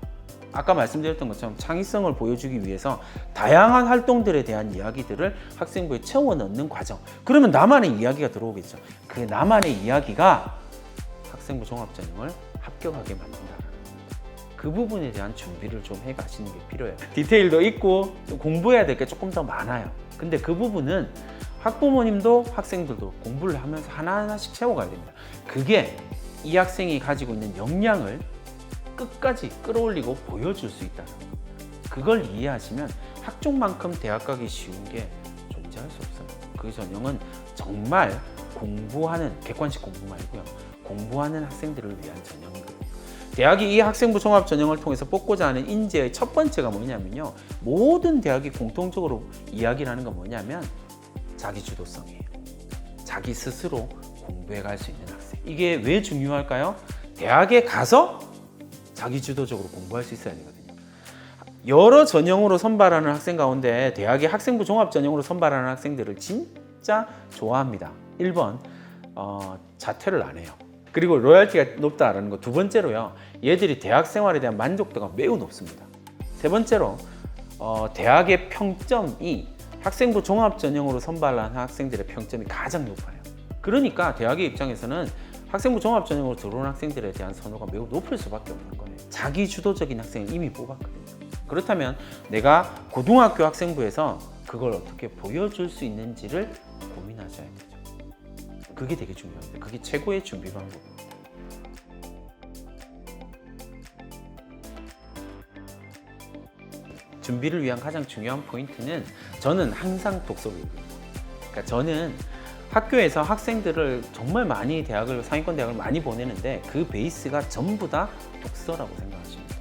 아까 말씀드렸던 것처럼 창의성을 보여주기 위해서 다양한 활동들에 대한 이야기들을 학생부에 채워 넣는 과정. 그러면 나만의 이야기가 들어오겠죠. 그 나만의 이야기가 학생부 종합전형을 합격하게 만든다. 그 부분에 대한 준비를 좀 해 가시는 게 필요해요. 디테일도 있고 공부해야 될 게 조금 더 많아요. 근데 그 부분은 학부모님도 학생들도 공부를 하면서 하나하나씩 채워가야 됩니다. 그게 이 학생이 가지고 있는 역량을 끝까지 끌어올리고 보여줄 수 있다는 거. 그걸 이해하시면 학종만큼 대학 가기 쉬운 게 존재할 수 없어요. 그 전형은 정말 공부하는, 객관식 공부 말고요. 공부하는 학생들을 위한 전형이거든요. 대학이 이 학생부 종합 전형을 통해서 뽑고자 하는 인재의 첫 번째가 뭐냐면요. 모든 대학이 공통적으로 이야기를 하는 건 뭐냐면 자기 주도성이에요. 자기 스스로 공부해 갈 수 있는 학생. 이게 왜 중요할까요? 대학에 가서 자기 주도적으로 공부할 수 있어야 되거든요. 여러 전형으로 선발하는 학생 가운데 대학의 학생부 종합 전형으로 선발하는 학생들을 진짜 좋아합니다. 1번 자퇴를 안 해요. 그리고 로열티가 높다라는 거. 두 번째로요. 얘들이 대학 생활에 대한 만족도가 매우 높습니다. 세 번째로 대학의 평점이 학생부 종합 전형으로 선발한 학생들의 평점이 가장 높아요. 그러니까 대학의 입장에서는 학생부 종합 전형으로 들어온 학생들에 대한 선호가 매우 높을 수밖에 없는 거예요. 자기 주도적인 학생을 이미 뽑았거든요. 그렇다면 내가 고등학교 학생부에서 그걸 어떻게 보여줄 수 있는지를 고민하셔야 되죠. 그게 되게 중요합니다. 그게 최고의 준비 방법입니다. 준비를 위한 가장 중요한 포인트는 저는 항상 독서를 읽습니다. 그러니까 저는 학교에서 학생들을 정말 많이 상위권 대학을 많이 보내는데 그 베이스가 전부 다 독서라고 생각하시면 돼요.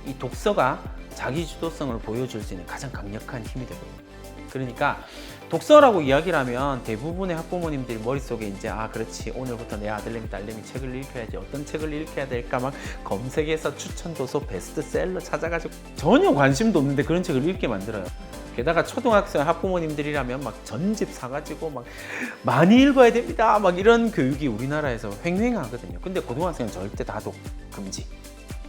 이 독서가 자기 주도성을 보여줄 수 있는 가장 강력한 힘이 되거든요. 그러니까 독서라고 이야기를 하면 대부분의 학부모님들이 머릿속에 이제 그렇지 오늘부터 내 아들내미 딸내미 책을 읽혀야지 어떤 책을 읽혀야 될까 막 검색해서 추천 도서 베스트셀러 찾아가지고 전혀 관심도 없는데 그런 책을 읽게 만들어요. 게다가 초등학생 학부모님들이라면 막 전집 사가지고 막 많이 읽어야 됩니다. 막 이런 교육이 우리나라에서 횡행하거든요. 근데 고등학생은 절대 다독 금지.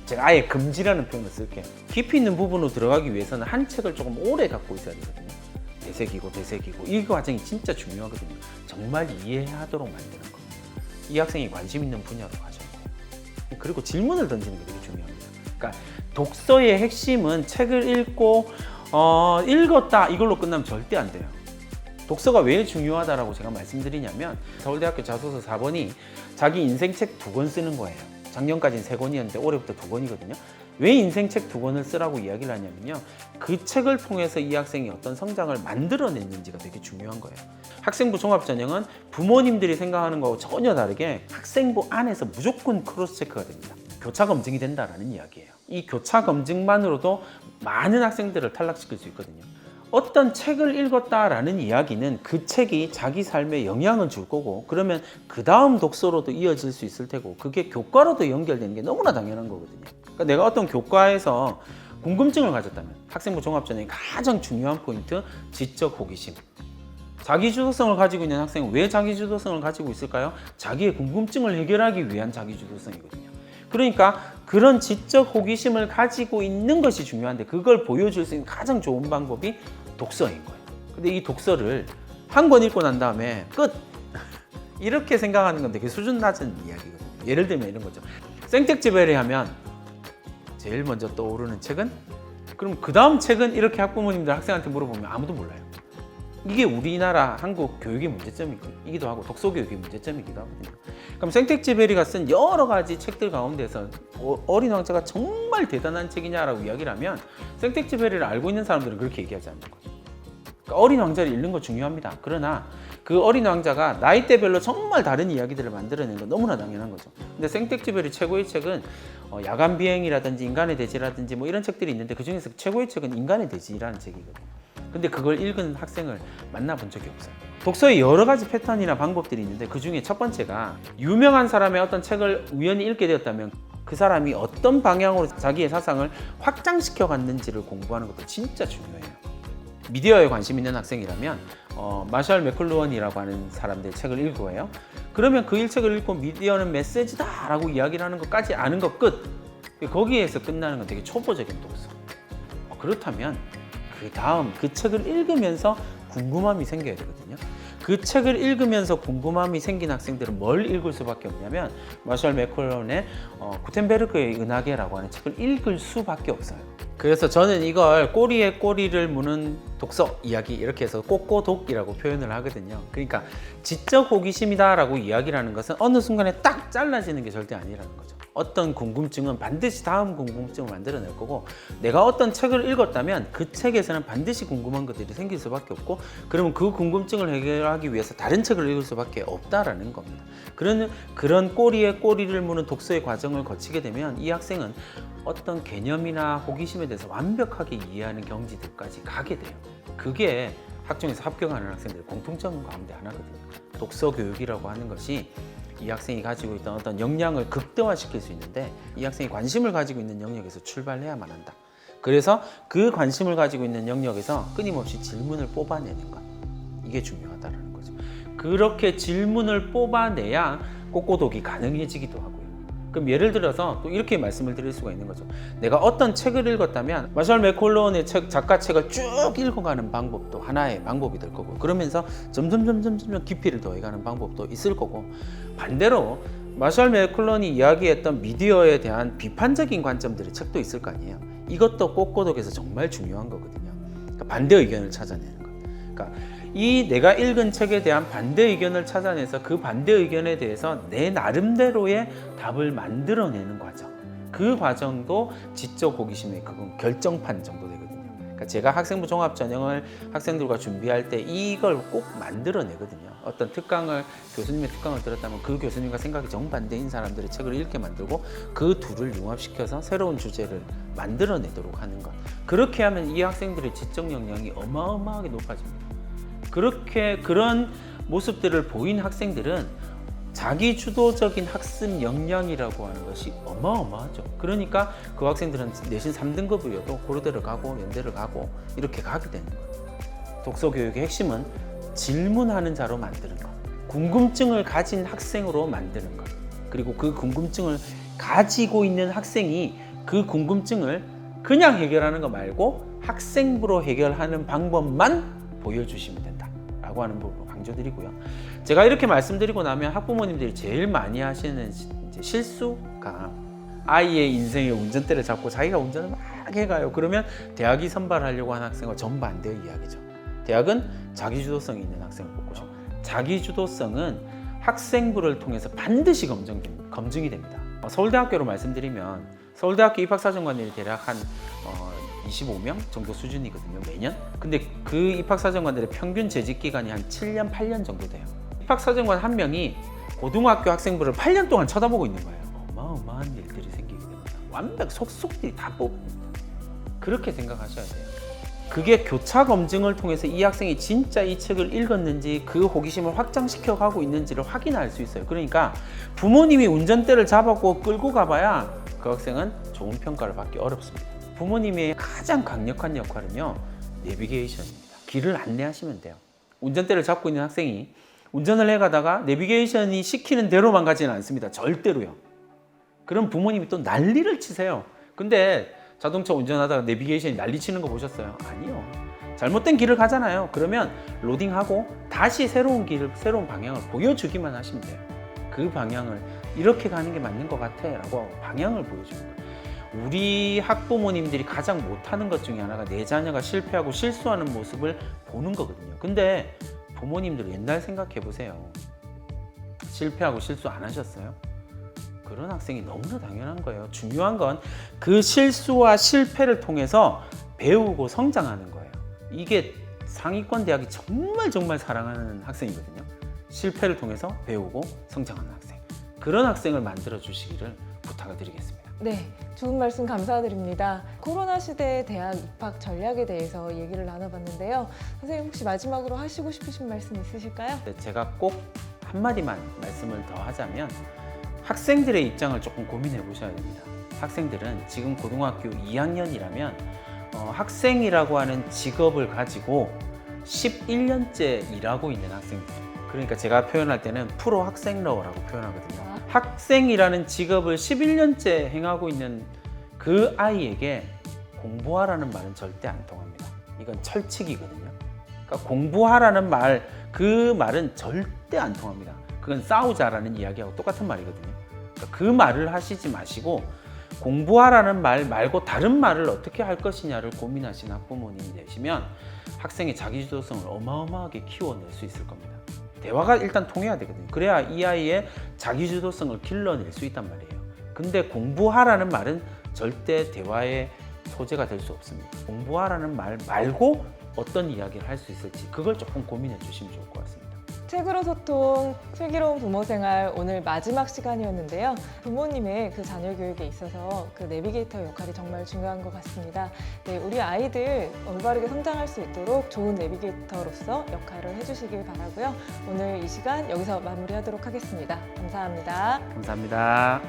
제가 아예 금지라는 표현을 쓸게요. 깊이 있는 부분으로 들어가기 위해서는 한 책을 조금 오래 갖고 있어야 되거든요. 되새기고 이 과정이 진짜 중요하거든요. 정말 이해하도록 만드는 겁니다. 이 학생이 관심 있는 분야로 가셔야 돼요. 그리고 질문을 던지는 게 되게 중요합니다. 그러니까 독서의 핵심은 책을 읽고 읽었다 이걸로 끝나면 절대 안 돼요. 독서가 왜 중요하다라고 제가 말씀드리냐면 서울대학교 자소서 4번이 자기 인생책 2권 쓰는 거예요. 작년까지는 3권이었는데 올해부터 2권이거든요. 왜 인생책 2권을 쓰라고 이야기를 하냐면요. 그 책을 통해서 이 학생이 어떤 성장을 만들어냈는지가 되게 중요한 거예요. 학생부 종합전형은 부모님들이 생각하는 거하고 전혀 다르게 학생부 안에서 무조건 크로스 체크가 됩니다. 교차 검증이 된다라는 이야기예요. 이 교차 검증만으로도 많은 학생들을 탈락시킬 수 있거든요. 어떤 책을 읽었다라는 이야기는 그 책이 자기 삶에 영향을 줄 거고 그러면 그 다음 독서로도 이어질 수 있을 테고 그게 교과로도 연결되는 게 너무나 당연한 거거든요. 그러니까 내가 어떤 교과에서 궁금증을 가졌다면 학생부 종합전형의 가장 중요한 포인트 지적 호기심. 자기주도성을 가지고 있는 학생은 왜 자기주도성을 가지고 있을까요? 자기의 궁금증을 해결하기 위한 자기주도성이거든요. 그러니까 그런 지적 호기심을 가지고 있는 것이 중요한데 그걸 보여줄 수 있는 가장 좋은 방법이 독서인 거예요. 근데 이 독서를 한 권 읽고 난 다음에 끝! 이렇게 생각하는 건 되게 수준 낮은 이야기거든요. 예를 들면 이런 거죠. 생텍쥐베리 하면 제일 먼저 떠오르는 책은? 그럼 그 다음 책은? 이렇게 학부모님들 학생한테 물어보면 아무도 몰라요. 이게 우리나라 한국 교육의 문제점이기도 하고 독서 교육의 문제점이기도 하거든요. 그럼 생텍쥐베리가 쓴 여러 가지 책들 가운데서 어린 왕자가 정말 대단한 책이냐라고 이야기를 하면 생텍쥐베리를 알고 있는 사람들은 그렇게 얘기하지 않는 거죠. 그러니까 어린 왕자를 읽는 거 중요합니다. 그러나 그 어린 왕자가 나이대별로 정말 다른 이야기들을 만들어내는 건 너무나 당연한 거죠. 근데 생텍쥐베리 최고의 책은 야간 비행이라든지 인간의 대지라든지 뭐 이런 책들이 있는데 그 중에서 최고의 책은 인간의 대지라는 책이거든요. 근데 그걸 읽은 학생을 만나본 적이 없어요. 독서에 여러 가지 패턴이나 방법들이 있는데 그 중에 첫 번째가 유명한 사람의 어떤 책을 우연히 읽게 되었다면 그 사람이 어떤 방향으로 자기의 사상을 확장시켜 갔는지를 공부하는 것도 진짜 중요해요. 미디어에 관심 있는 학생이라면 마샬 맥클루언이라고 하는 사람들의 책을 읽고요. 그러면 그 책을 읽고 미디어는 메시지다 라고 이야기를 하는 것까지 아는 것 끝. 거기에서 끝나는 건 되게 초보적인 독서. 그렇다면 그 다음 그 책을 읽으면서 궁금함이 생겨야 되거든요. 그 책을 읽으면서 궁금함이 생긴 학생들은 뭘 읽을 수밖에 없냐면 마샬 맥클론의 구텐베르크의 은하계라고 하는 책을 읽을 수밖에 없어요. 그래서 저는 이걸 꼬리에 꼬리를 무는 독서 이야기 이렇게 해서 꼬꼬독이라고 표현을 하거든요. 그러니까 지적 호기심이다라고 이야기를 하는 것은 어느 순간에 딱 잘라지는 게 절대 아니라는 거죠. 어떤 궁금증은 반드시 다음 궁금증을 만들어낼 거고 내가 어떤 책을 읽었다면 그 책에서는 반드시 궁금한 것들이 생길 수밖에 없고 그러면 그 궁금증을 해결하기 위해서 다른 책을 읽을 수밖에 없다라는 겁니다. 그런 꼬리에 꼬리를 무는 독서의 과정을 거치게 되면 이 학생은 어떤 개념이나 호기심에 대해서 완벽하게 이해하는 경지들까지 가게 돼요. 그게 학종에서 합격하는 학생들의 공통점 가운데 하나거든요. 독서 교육이라고 하는 것이 이 학생이 가지고 있던 어떤 역량을 극대화시킬 수 있는데 이 학생이 관심을 가지고 있는 영역에서 출발해야만 한다. 그래서 그 관심을 가지고 있는 영역에서 끊임없이 질문을 뽑아내는 것. 이게 중요하다는 거죠. 그렇게 질문을 뽑아내야 꼬꼬독이 가능해지기도 하고요. 그럼 예를 들어서 또 이렇게 말씀을 드릴 수가 있는 거죠. 내가 어떤 책을 읽었다면 마샬 맥콜론의 작가 책을 쭉 읽어가는 방법도 하나의 방법이 될 거고 그러면서 점점 깊이를 더해가는 방법도 있을 거고 반대로 마샬 맥콜론이 이야기했던 미디어에 대한 비판적인 관점들의 책도 있을 거 아니에요. 이것도 꼬꼬독에서 정말 중요한 거거든요. 그러니까 반대 의견을 찾아내는 거. 그러니까 이 내가 읽은 책에 대한 반대 의견을 찾아내서 그 반대 의견에 대해서 내 나름대로의 답을 만들어내는 과정. 그 과정도 지적 호기심의 그건 결정판 정도 되거든요. 그러니까 제가 학생부 종합 전형을 학생들과 준비할 때 이걸 꼭 만들어내거든요. 어떤 교수님의 특강을 들었다면 그 교수님과 생각이 정반대인 사람들의 책을 읽게 만들고 그 둘을 융합시켜서 새로운 주제를 만들어내도록 하는 것. 그렇게 하면 이 학생들의 지적 역량이 어마어마하게 높아집니다. 그런 모습들을 보인 학생들은 자기 주도적인 학습 역량이라고 하는 것이 어마어마하죠. 그러니까 그 학생들은 내신 3등급이어도 고려대를 가고 연대를 가고 이렇게 가게 되는 거예요. 독서 교육의 핵심은 질문하는 자로 만드는 것, 궁금증을 가진 학생으로 만드는 것, 그리고 그 궁금증을 가지고 있는 학생이 그 궁금증을 그냥 해결하는 거 말고 학생부로 해결하는 방법만 보여주시면 된다라고 하는 부분을 강조드리고요. 제가 이렇게 말씀드리고 나면 학부모님들이 제일 많이 하시는 실수가 아이의 인생의 운전대를 잡고 자기가 운전을 막 해가요. 그러면 대학이 선발하려고 하는 학생과 정반대의 이야기죠. 대학은 자기주도성이 있는 학생을 뽑고 싶어요. 자기주도성은 학생부를 통해서 반드시 검증이 됩니다. 서울대학교로 말씀드리면 서울대학교 입학사정관들이 대략 한 25명 정도 수준이거든요, 매년. 근데 그 입학사정관들의 평균 재직 기간이 한 7년, 8년 정도 돼요. 입학사정관 한 명이 고등학교 학생부를 8년 동안 쳐다보고 있는 거예요. 어마어마한 일들이 생기게 됩니다. 완벽 속속들이 다 뽑습니다. 그렇게 생각하셔야 돼요. 그게 교차 검증을 통해서 이 학생이 진짜 이 책을 읽었는지 그 호기심을 확장시켜 가고 있는지를 확인할 수 있어요. 그러니까 부모님이 운전대를 잡았고 끌고 가봐야 그 학생은 좋은 평가를 받기 어렵습니다. 부모님의 가장 강력한 역할은요, 내비게이션입니다. 길을 안내하시면 돼요. 운전대를 잡고 있는 학생이 운전을 해가다가 내비게이션이 시키는 대로만 가지는 않습니다. 절대로요. 그럼 부모님이 또 난리를 치세요. 근데 자동차 운전하다가 내비게이션이 난리치는 거 보셨어요? 아니요. 잘못된 길을 가잖아요. 그러면 로딩하고 다시 새로운 길을, 새로운 방향을 보여주기만 하시면 돼요. 그 방향을 이렇게 가는 게 맞는 것 같아 라고 방향을 보여주는 거예요. 우리 학부모님들이 가장 못하는 것 중에 하나가 내 자녀가 실패하고 실수하는 모습을 보는 거거든요. 근데 부모님들 옛날 생각해 보세요. 실패하고 실수 안 하셨어요? 그런 학생이 너무나 당연한 거예요. 중요한 건 그 실수와 실패를 통해서 배우고 성장하는 거예요. 이게 상위권 대학이 정말 사랑하는 학생이거든요. 실패를 통해서 배우고 성장하는 학생. 그런 학생을 만들어 주시기를 부탁을 드리겠습니다. 네, 좋은 말씀 감사드립니다. 코로나 시대의 대학 입학 전략에 대해서 얘기를 나눠봤는데요. 선생님 혹시 마지막으로 하시고 싶으신 말씀 있으실까요? 제가 꼭 한마디만 말씀을 더 하자면 학생들의 입장을 조금 고민해 보셔야 됩니다. 학생들은 지금 고등학교 2학년이라면 학생이라고 하는 직업을 가지고 11년째 일하고 있는 학생들. 그러니까 제가 표현할 때는 프로 학생러라고 표현하거든요. 학생이라는 직업을 11년째 행하고 있는 그 아이에게 공부하라는 말은 절대 안 통합니다. 이건 철칙이거든요. 그러니까 공부하라는 말, 그 말은 절대 안 통합니다. 그건 싸우자라는 이야기하고 똑같은 말이거든요. 그러니까 그 말을 하시지 마시고 공부하라는 말 말고 다른 말을 어떻게 할 것이냐를 고민하시는 학부모님이 되시면 학생의 자기주도성을 어마어마하게 키워낼 수 있을 겁니다. 대화가 일단 통해야 되거든요. 그래야 이 아이의 자기주도성을 길러낼 수 있단 말이에요. 근데 공부하라는 말은 절대 대화의 소재가 될 수 없습니다. 공부하라는 말 말고 어떤 이야기를 할 수 있을지 그걸 조금 고민해 주시면 좋을 것 같습니다. 책으로 소통, 슬기로운 부모 생활 오늘 마지막 시간이었는데요. 부모님의 그 자녀 교육에 있어서 그 내비게이터 역할이 정말 중요한 것 같습니다. 네, 우리 아이들 올바르게 성장할 수 있도록 좋은 내비게이터로서 역할을 해주시길 바라고요. 오늘 이 시간 여기서 마무리하도록 하겠습니다. 감사합니다. 감사합니다.